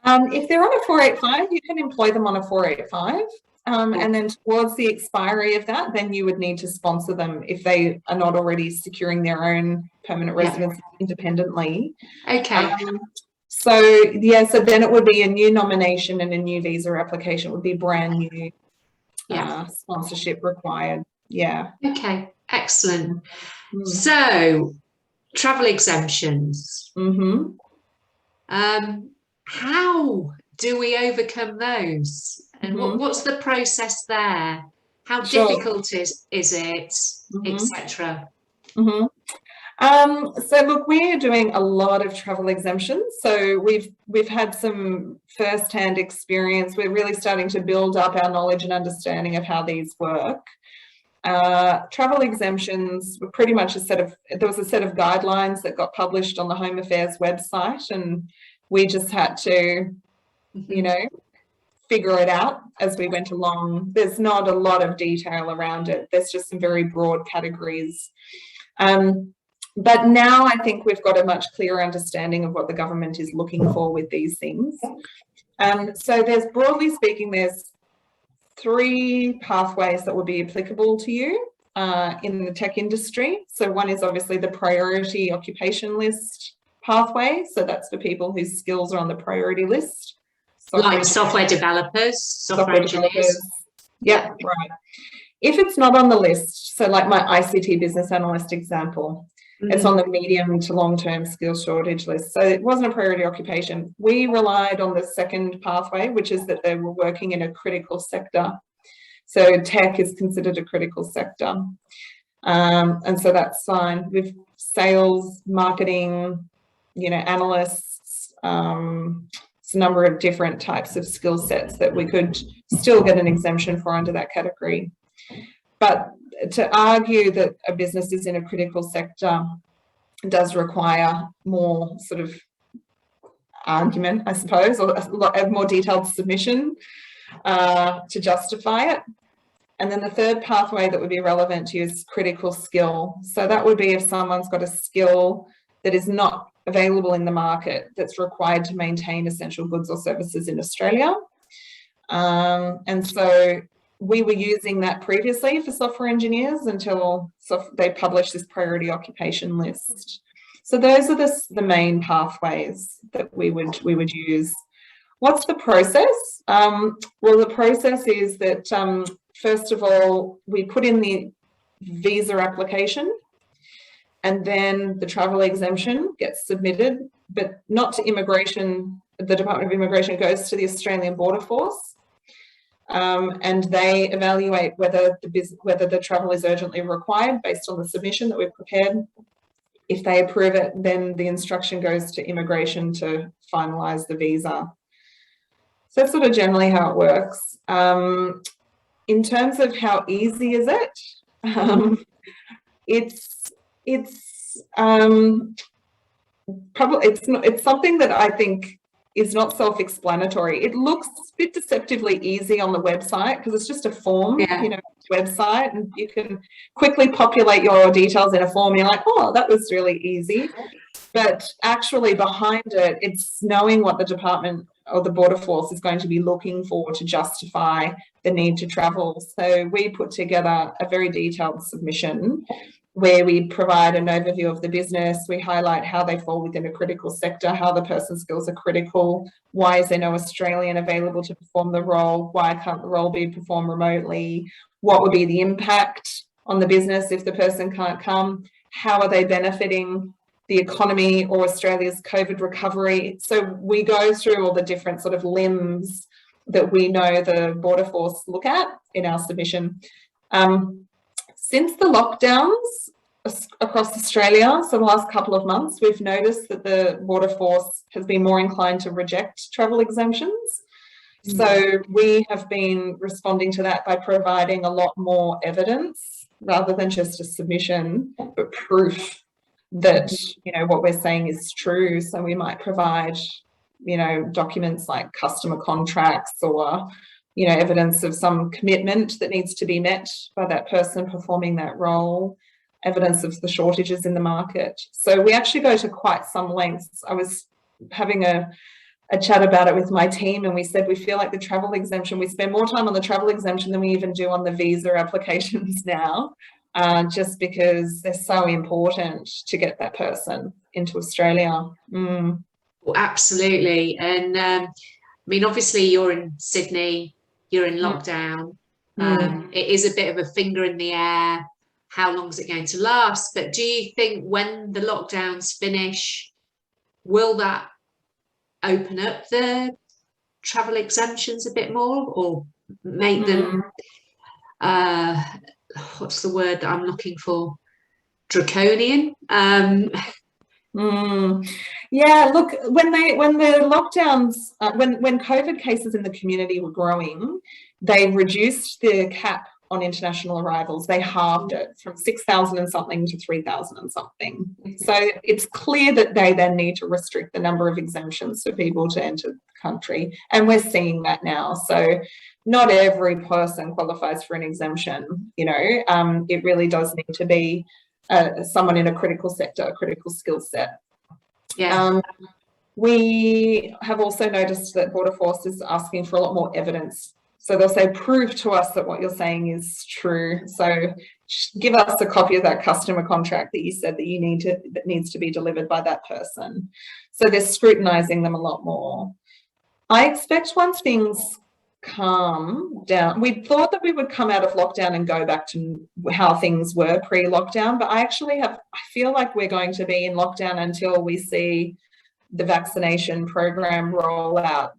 Speaker 2: if they're on a 485, you can employ them on a 485. And then towards the expiry of that, then you would need to sponsor them if they are not already securing their own permanent residence independently.
Speaker 1: Okay.
Speaker 2: So then it would be a new nomination and a new visa application. It would be brand new sponsorship required. Yeah.
Speaker 1: Okay, excellent. So, travel exemptions. How do we overcome those? And what's the process there? How difficult is it, etc.?
Speaker 2: So look, we're doing a lot of travel exemptions. So we've had some first-hand experience. We're really starting to build up our knowledge and understanding of how these work. Travel exemptions were pretty much there was a set of guidelines that got published on the Home Affairs website, and we just had to, figure it out as we went along. There's not a lot of detail around it. There's just some very broad categories. But now I think we've got a much clearer understanding of what the government is looking for with these things. So broadly speaking, there's 3 pathways that will be applicable to you in the tech industry. So one is obviously the priority occupation list pathway. So that's for people whose skills are on the priority list.
Speaker 1: Like software developers, software engineers.
Speaker 2: Yeah, right. If it's not on the list, so like my ICT business analyst example, it's on the medium to long-term skills shortage list. So it wasn't a priority occupation. We relied on the second pathway, which is that they were working in a critical sector. So tech is considered a critical sector. And so that's fine. With sales, marketing, analysts, a number of different types of skill sets that we could still get an exemption for under that category. But to argue that a business is in a critical sector does require more sort of argument, I suppose, or a more detailed submission to justify it. And then the third pathway that would be relevant to you is critical skill. So that would be if someone's got a skill that is not available in the market that's required to maintain essential goods or services in Australia. And so we were using that previously for software engineers until they published this priority occupation list. So those are the main pathways that we would use. What's the process? Well, the process is that first of all, we put in the visa application, and then the travel exemption gets submitted, but not to immigration. The Department of Immigration goes to the Australian Border Force, and they evaluate whether the travel is urgently required based on the submission that we've prepared. If they approve it, then the instruction goes to immigration to finalise the visa. So that's sort of generally how it works. In terms of how easy is it, probably it's something that I think is not self-explanatory. It looks a bit deceptively easy on the website because it's just a form, you know, website, and you can quickly populate your details in a form. You're like, oh, that was really easy. But actually behind it, it's knowing what the department or the Border Force is going to be looking for to justify the need to travel. So we put together a very detailed submission where we provide an overview of the business. We highlight how they fall within a critical sector, how the person's skills are critical, why is there no Australian available to perform the role, why can't the role be performed remotely, what would be the impact on the business if the person can't come, how are they benefiting the economy or Australia's COVID recovery. So we go through all the different sort of limbs that we know the Border Force look at in our submission. Since the lockdowns across Australia, so the last couple of months, we've noticed that the Border Force has been more inclined to reject travel exemptions. So we have been responding to that by providing a lot more evidence rather than just a submission, but proof that, you know, what we're saying is true. So we might provide, you know, documents like customer contracts or, you know, evidence of some commitment that needs to be met by that person performing that role, evidence of the shortages in the market. So we actually go to quite some lengths. I was having a chat about it with my team, and we said we feel like the travel exemption, we spend more time on the travel exemption than we even do on the visa applications now, just because they're so important to get that person into Australia.
Speaker 1: Well, absolutely. And I mean, obviously you're in Sydney, you're in lockdown. It is a bit of a finger in the air. How long is it going to last? But do you think when the lockdowns finish, will that open up the travel exemptions a bit more, or make them, what's the word that I'm looking for? Draconian?
Speaker 2: Yeah, look, when the lockdowns, when COVID cases in the community were growing, they reduced the cap on international arrivals. They halved it from 6,000 and something to 3,000 and something. So it's clear that they then need to restrict the number of exemptions for people to enter the country. And we're seeing that now. So not every person qualifies for an exemption, you know. It really does need to be someone in a critical sector, a critical skill set. We have also noticed that Border Force is asking for a lot more evidence. So they'll say, prove to us that what you're saying is true. So give us a copy of that customer contract that you said that you need to, that needs to be delivered by that person. So they're scrutinizing them a lot more. I expect once things calm down, we thought that we would come out of lockdown and go back to how things were pre-lockdown, but I feel like we're going to be in lockdown until we see the vaccination program roll out,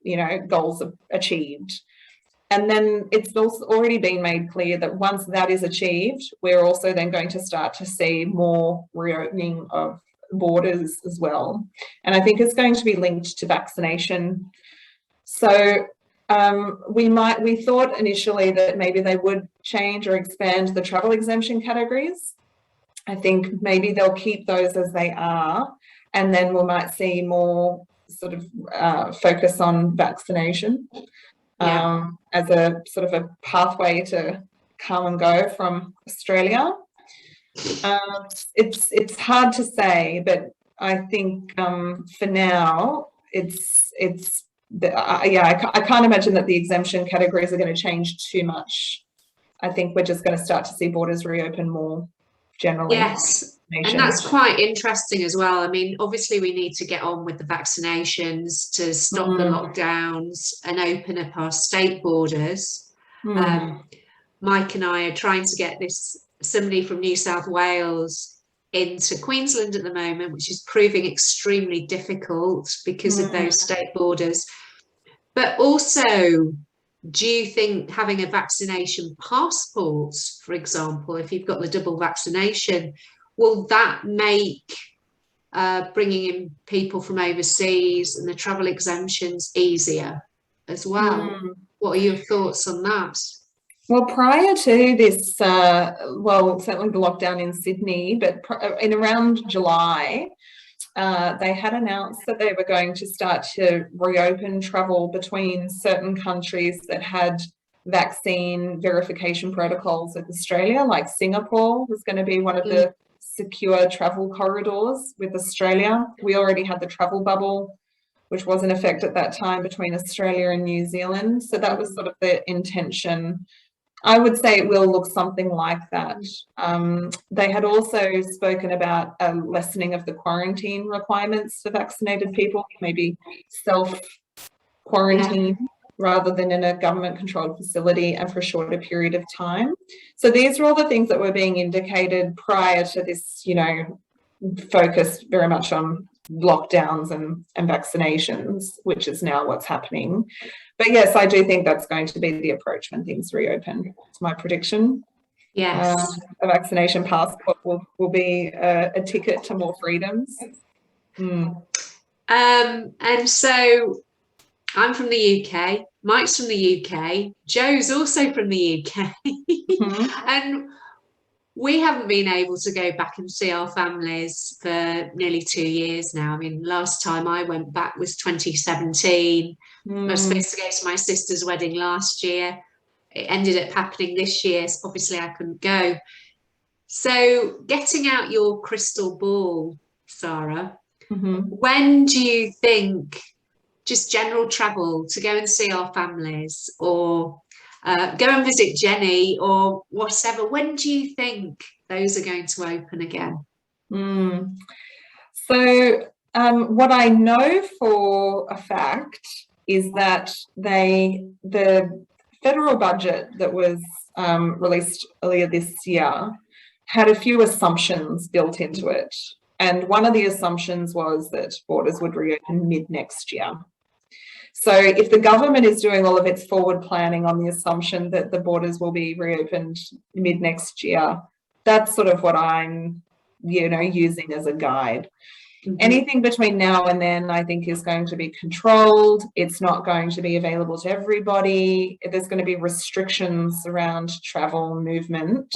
Speaker 2: you know, goals achieved. And then it's also already been made clear that once that is achieved, we're also then going to start to see more reopening of borders as well. And I think it's going to be linked to vaccination. So we thought initially that maybe they would change or expand the travel exemption categories. I think maybe they'll keep those as they are, and then we might see more sort of focus on vaccination. As a sort of a pathway to come and go from Australia. It's hard to say, but I think for now I can't imagine that the exemption categories are going to change too much. I think we're just going to start to see borders reopen more generally.
Speaker 1: Yes, and that's quite interesting as well. I mean, obviously we need to get on with the vaccinations to stop the lockdowns and open up our state borders. Mike and I are trying to get somebody from New South Wales into Queensland at the moment, which is proving extremely difficult because of those state borders. But also, do you think having a vaccination passport, for example, if you've got the double vaccination, will that make bringing in people from overseas and the travel exemptions easier as well? What are your thoughts on that?
Speaker 2: Well, prior to this, certainly the lockdown in Sydney, but in around July, they had announced that they were going to start to reopen travel between certain countries that had vaccine verification protocols with Australia, like Singapore was going to be one of the secure travel corridors with Australia. We already had the travel bubble, which was in effect at that time between Australia and New Zealand. So that was sort of the intention. I would say it will look something like that. They had also spoken about a lessening of the quarantine requirements for vaccinated people, maybe self-quarantine rather than in a government-controlled facility and for a shorter period of time. So these are all the things that were being indicated prior to this, you know, focus very much on lockdowns and vaccinations, which is now what's happening. But yes, I do think that's going to be the approach when things reopen. It's my prediction.
Speaker 1: Yes.
Speaker 2: A vaccination passport will be a ticket to more freedoms.
Speaker 1: And so I'm from the UK, Mike's from the UK, Joe's also from the UK. And we haven't been able to go back and see our families for nearly 2 years now. I mean, last time I went back was 2017. I was supposed to go to my sister's wedding last year. It ended up happening this year. So obviously, I couldn't go. So getting out your crystal ball, Sarah, when do you think just general travel to go and see our families or go and visit Jenny or whatever, when do you think those are going to open again?
Speaker 2: So what I know for a fact is that the federal budget that was released earlier this year had a few assumptions built into it. And one of the assumptions was that borders would reopen mid-next year. So if the government is doing all of its forward planning on the assumption that the borders will be reopened mid-next year, that's sort of what I'm, you know, using as a guide. Anything between now and then, I think, is going to be controlled. It's not going to be available to everybody. There's going to be restrictions around travel movement,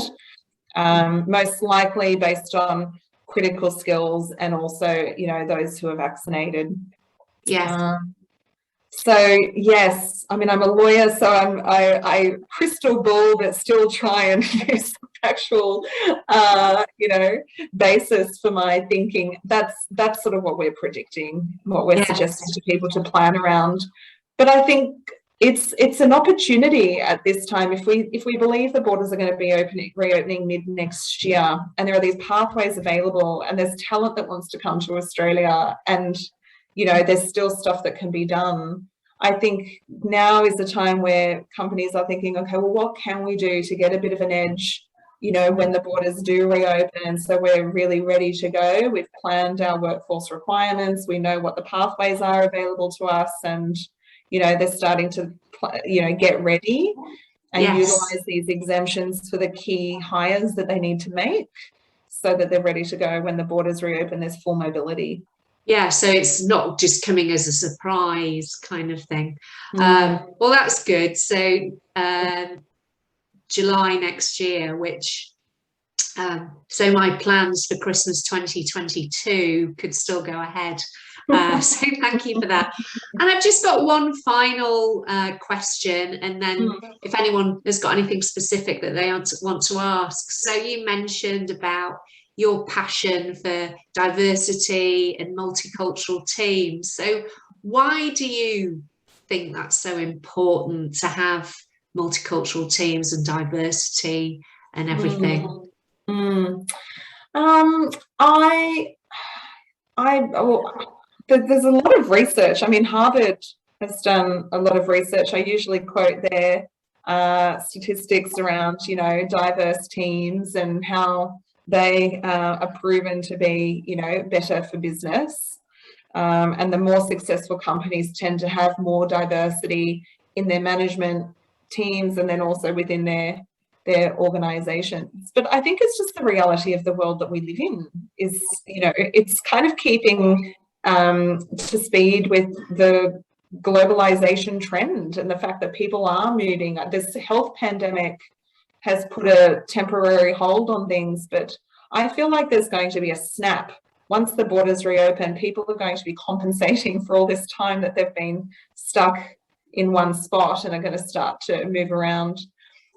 Speaker 2: most likely based on critical skills and also, you know, those who are vaccinated.
Speaker 1: Yeah.
Speaker 2: So yes, I mean, I'm a lawyer, so I crystal ball, but still try and use some actual, you know, basis for my thinking. That's sort of what we're predicting, what we're suggesting to people to plan around. But I think it's an opportunity at this time. If we believe the borders are going to be reopening mid next year, and there are these pathways available, and there's talent that wants to come to Australia, and you know, there's still stuff that can be done. I think now is the time where companies are thinking, okay, well, what can we do to get a bit of an edge, you know, when the borders do reopen? And so we're really ready to go. We've planned our workforce requirements. We know what the pathways are available to us, and, you know, they're starting to, you know, get ready and utilize these exemptions for the key hires that they need to make so that they're ready to go when the borders reopen. There's full mobility.
Speaker 1: Yeah, so it's not just coming as a surprise kind of thing. Well, that's good. So July next year, which so my plans for Christmas 2022 could still go ahead. So thank you for that. And I've just got one final question, and then if anyone has got anything specific that they want to ask. So you mentioned about your passion for diversity and multicultural teams. So why do you think that's so important to have multicultural teams and diversity and everything?
Speaker 2: There's a lot of research. I mean, Harvard has done a lot of research. I usually quote their statistics around, you know, diverse teams and how they are proven to be, you know, better for business. And the more successful companies tend to have more diversity in their management teams and then also within their organizations. But I think it's just the reality of the world that we live in is, you know, it's kind of keeping to speed with the globalization trend and the fact that people are moving. This health pandemic has put a temporary hold on things, but I feel like there's going to be a snap once the borders reopen, people are going to be compensating for all this time that they've been stuck in one spot and are going to start to move around.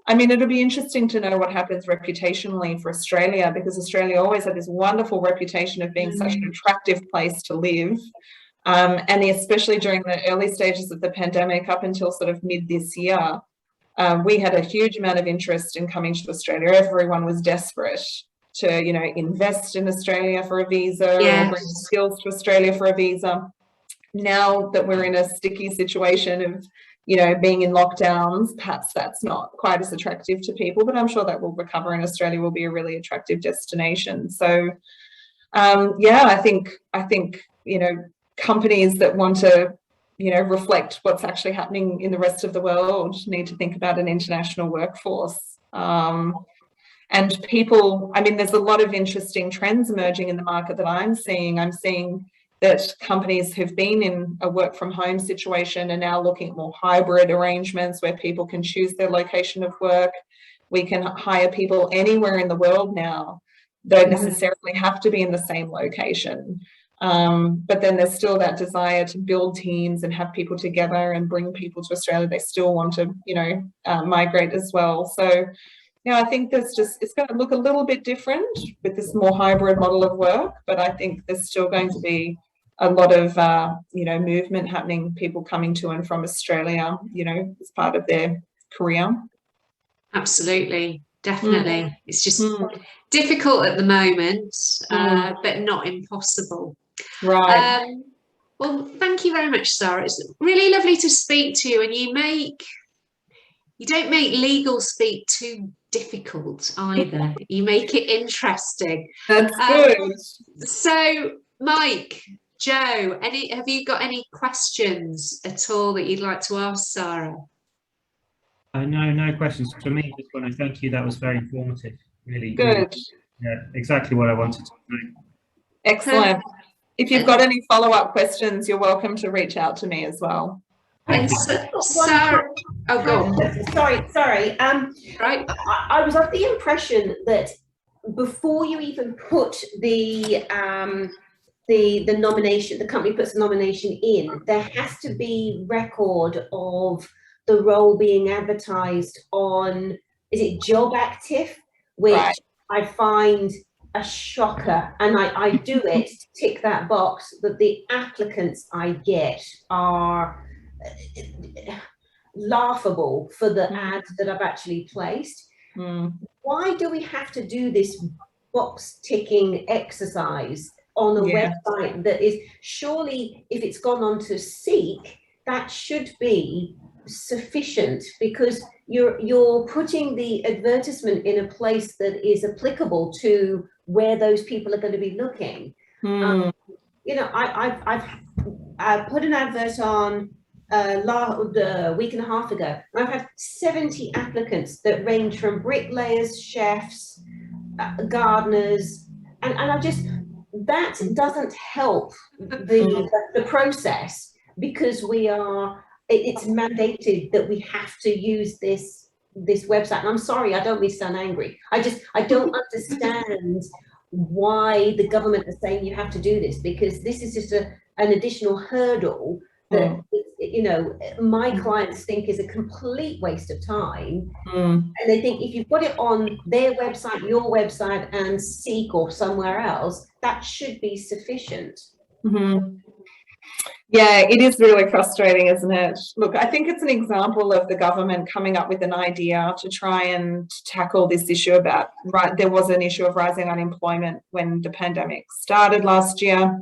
Speaker 2: I mean, it'll be interesting to know what happens reputationally for Australia, because Australia always had this wonderful reputation of being such an attractive place to live. And especially during the early stages of the pandemic up until sort of mid this year, we had a huge amount of interest in coming to Australia. Everyone was desperate to, you know, invest in Australia for a visa, or bring skills to Australia for a visa. Now that we're in a sticky situation of, you know, being in lockdowns, perhaps that's not quite as attractive to people, but I'm sure that will recover, and Australia will be a really attractive destination. So, yeah, I think, you know, companies that want to, you know, reflect what's actually happening in the rest of the world need to think about an international workforce. And people, I mean, there's a lot of interesting trends emerging in the market that I'm seeing. I'm seeing that companies who've been in a work from home situation are now looking at more hybrid arrangements where people can choose their location of work. We can hire people anywhere in the world now, don't necessarily have to be in the same location. But then there's still that desire to build teams and have people together and bring people to Australia. They still want to, you know, migrate as well. So, yeah, I think there's just, it's going to look a little bit different with this more hybrid model of work, but I think there's still going to be a lot of, you know, movement happening, people coming to and from Australia, you know, as part of their career. Absolutely,
Speaker 1: Definitely. It's just difficult at the moment, but not impossible.
Speaker 2: Right.
Speaker 1: Well, thank you very much, Sarah. It's really lovely to speak to you, and you don't make legal speak too difficult either. You make it interesting.
Speaker 2: That's good.
Speaker 1: So, Mike, Joe, have you got any questions at all that you'd like to ask Sarah?
Speaker 3: No questions for me. Just want to thank you. That was very informative. Really
Speaker 2: good.
Speaker 3: Really, yeah, exactly what I wanted to know.
Speaker 2: Excellent. If you've got any follow-up questions, you're welcome to reach out to me as well.
Speaker 1: And Sarah, oh, go on.
Speaker 4: Sorry.
Speaker 1: Right.
Speaker 4: I was of the impression that before you even put the nomination, the company puts the nomination in, there has to be record of the role being advertised on, is it Job Active, which I find a shocker, and I do it to tick that box, that the applicants I get are laughable for the ads that I've actually placed. Why do we have to do this box ticking exercise on a website that is, surely if it's gone on to Seek, that should be sufficient, because you're putting the advertisement in a place that is applicable to where those people are going to be looking. You know, I've put an advert on a week and a half ago, and I've had 70 applicants that range from bricklayers, chefs, gardeners, and I just, that doesn't help the process, because it's mandated that we have to use this website. And I'm sorry, I don't mean to sound angry. I don't understand why the government is saying you have to do this, because this is just an additional hurdle that, you know, my clients think is a complete waste of time. And they think if you've got it on their website, your website, and Seek or somewhere else, that should be sufficient.
Speaker 2: Yeah, it is really frustrating, isn't it? Look, I think it's an example of the government coming up with an idea to try and tackle this issue about, there was an issue of rising unemployment when the pandemic started last year.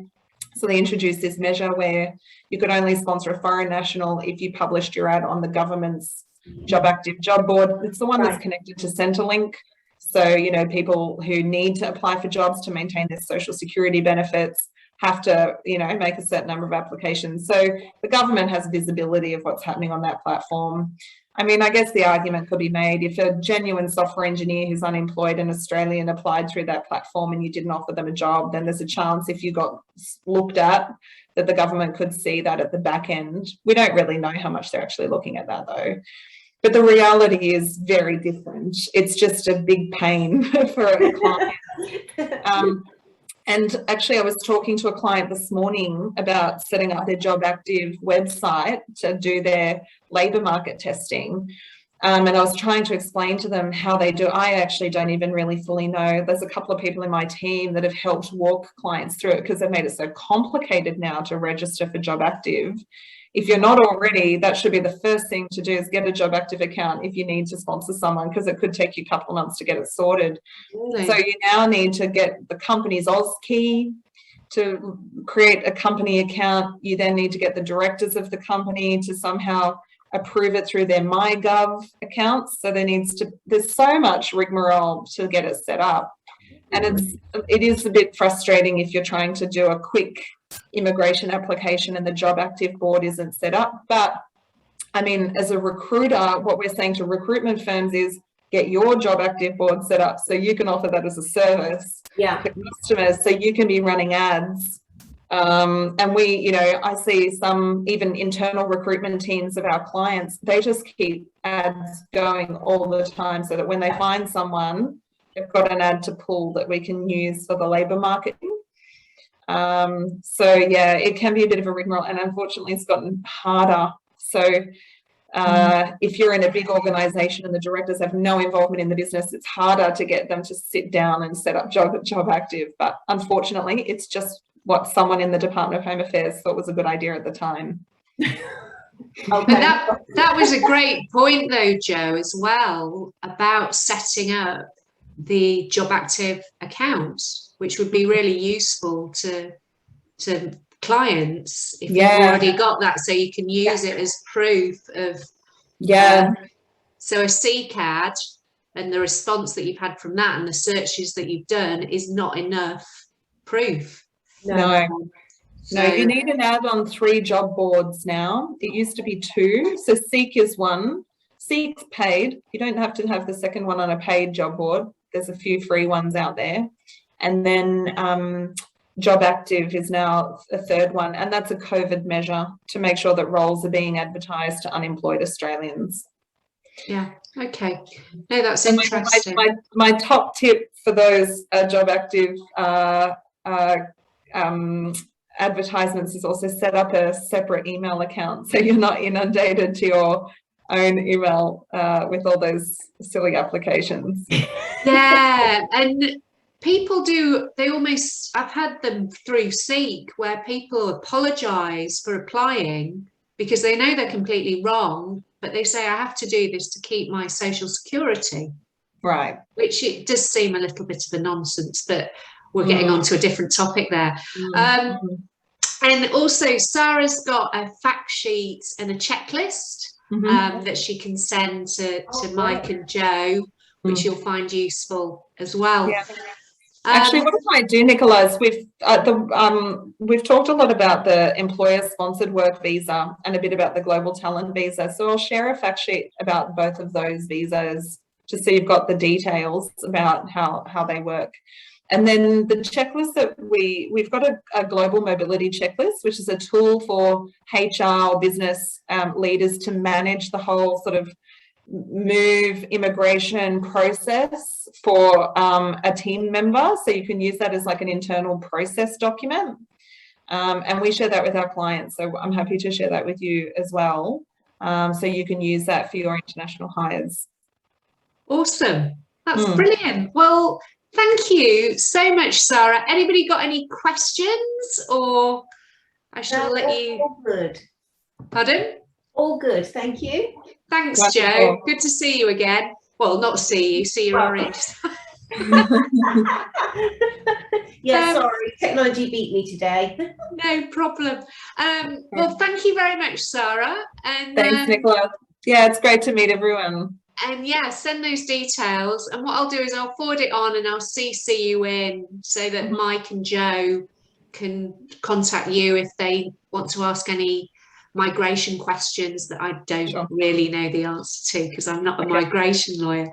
Speaker 2: So they introduced this measure where you could only sponsor a foreign national if you published your ad on the government's Job Active job board. It's the one that's connected to Centrelink. So, you know, people who need to apply for jobs to maintain their social security benefits have to, you know, make a certain number of applications. So the government has visibility of what's happening on that platform. I mean, I guess the argument could be made, if a genuine software engineer who's unemployed in Australia and applied through that platform and you didn't offer them a job, then there's a chance if you got looked at that the government could see that at the back end. We don't really know how much they're actually looking at that though. But the reality is very different. It's just a big pain for a client. And actually, I was talking to a client this morning about setting up their Job Active website to do their labour market testing. And I was trying to explain to them how they do. I actually don't even really fully know. There's a couple of people in my team that have helped walk clients through it because they've made it so complicated now to register for Job Active. If you're not already, that should be the first thing to do, is get a Job Active account if you need to sponsor someone, because it could take you a couple of months to get it sorted. Really? So you now need to get the company's AusKey to create a company account. You then need to get the directors of the company to somehow approve it through their MyGov accounts. So there's so much rigmarole to get it set up. And it is a bit frustrating if you're trying to do a quick immigration application and the Job Active board isn't set up. But I mean, as a recruiter, what we're saying to recruitment firms is get your Job Active board set up so you can offer that as a service to customers, so you can be running ads. And we, you know, I see some even internal recruitment teams of our clients, they just keep ads going all the time so that when they find someone, they've got an ad to pull that we can use for the labour marketing. So yeah, it can be a bit of a rigmarole, and unfortunately it's gotten harder. So if you're in a big organisation and the directors have no involvement in the business, it's harder to get them to sit down and set up Job Active. But unfortunately, it's just what someone in the Department of Home Affairs thought was a good idea at the time.
Speaker 1: Okay. That was a great point though, Jo, as well, about setting up the Job Active accounts, which would be really useful to clients if you've already got that, so you can use it as proof of so a CCAD and the response that you've had from that and the searches that you've done is not enough proof.
Speaker 2: No, you need an ad on 3 job boards now. It used to be 2. So Seek is one. Seek's paid. You don't have to have the second one on a paid job board. There's a few free ones out there. And then Job Active is now a 3rd one. And that's a COVID measure to make sure that roles are being advertised to unemployed Australians.
Speaker 1: Yeah, okay. No, that's interesting.
Speaker 2: My top tip for those Job Active advertisements is also set up a separate email account so you're not inundated to your own email with all those silly applications.
Speaker 1: Yeah, and people do, I've had them through Seek where people apologise for applying because they know they're completely wrong, but they say, I have to do this to keep my social security.
Speaker 2: Right. Which
Speaker 1: it does seem a little bit of a nonsense, but we're getting on to a different topic there. And also Sarah's got a fact sheet and a checklist that she can send to Mike and Jo, which you'll find useful as well. Yeah.
Speaker 2: Actually, what I might do, Nicola, is we've talked a lot about the employer-sponsored work visa and a bit about the global talent visa. So I'll share a fact sheet about both of those visas just so you've got the details about how they work. And then the checklist that we've got a global mobility checklist, which is a tool for HR or business leaders to manage the whole sort of move immigration process for a team member. So you can use that as like an internal process document. And we share that with our clients. So I'm happy to share that with you as well. So you can use that for your international hires.
Speaker 1: Awesome. That's brilliant. Well, thank you so much, Sarah. Anybody got any questions, or I shall let you?
Speaker 4: All good.
Speaker 1: Pardon?
Speaker 4: All good. Thank you.
Speaker 1: Thanks, Jo. Good to see you again. Well, not see you. See your orange.
Speaker 4: Yeah, sorry. Technology beat me today.
Speaker 1: No problem. Well, thank you very much, Sarah. And
Speaker 2: thanks, Nicola. Yeah, it's great to meet everyone.
Speaker 1: And yeah, send those details. And what I'll do is I'll forward it on and I'll CC you in so that Mike and Jo can contact you if they want to ask any migration questions that I don't really know the answer to because I'm not a migration lawyer.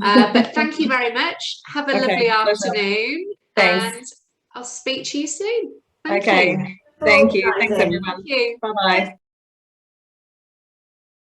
Speaker 1: But thank you very much. Have a lovely afternoon.
Speaker 2: Thanks.
Speaker 1: And I'll speak to you soon. Thank
Speaker 2: you. Thank you. Thanks, everyone.
Speaker 1: Thank you.
Speaker 2: Bye-bye.